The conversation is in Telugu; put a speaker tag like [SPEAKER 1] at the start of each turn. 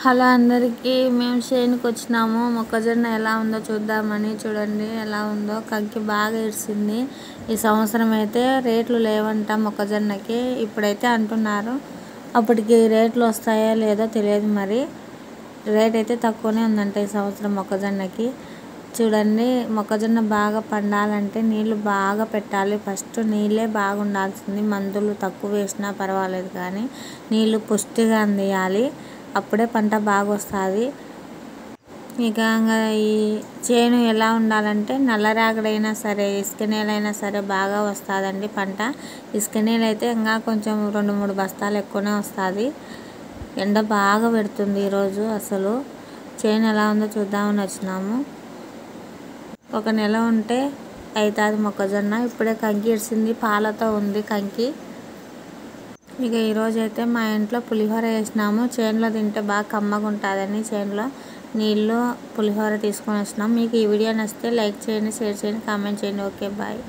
[SPEAKER 1] హలో అందరికీ, మేము చేనుకి వచ్చినాము. మొక్కజొన్న ఎలా ఉందో చూద్దామని. చూడండి ఎలా ఉందో, కంకి బాగా ఇరిసింది. ఈ సంవత్సరం అయితే రేట్లు లేవంట మొక్కజొన్నకి, ఇప్పుడైతే అంటున్నారు. అప్పటికి రేట్లు వస్తాయో లేదో తెలియదు. మరి రేట్ అయితే తక్కువనే ఉందంట ఈ సంవత్సరం మొక్కజొన్నకి. చూడండి, మొక్కజొన్న బాగా పండాలంటే నీళ్లు బాగా పెట్టాలి. ఫస్ట్ నీళ్ళే బాగా ఉండాల్సింది. మందులు తక్కువ వేసినా పర్వాలేదు, కానీ నీళ్లు పుష్టిగా అందియాలి. అప్పుడే పంట బాగా వస్తుంది. ఇక ఈ చేను ఎలా ఉండాలంటే నల్లరేగడైనా సరే, ఇసుక నేలైనా సరే బాగా వస్తుందండి పంట. ఇసుక నేల అయితే ఇంకా కొంచెం 2-3 బస్తాలు ఎక్కువనే వస్తుంది. ఎండ బాగా పెడుతుంది ఈరోజు. అసలు చేను ఎలా ఉందో చూద్దామని వచ్చినాము. 1 నెల ఉంటే అవుతుంది మొక్కజొన్న. ఇప్పుడే కంకి ఇరిసింది, పాలతో ఉంది కంకి. ఇక ఈరోజైతే మా ఇంట్లో పులిహోర వేసినాము. చేనులో తింటే బాగా కమ్మగా ఉంటుందని చేనులో నీళ్ళు పులిహోర తీసుకొని వచ్చినాము. మీకు ఈ వీడియో నచ్చితే లైక్ చేయండి, షేర్ చేయండి, కామెంట్ చేయండి. Okay, bye.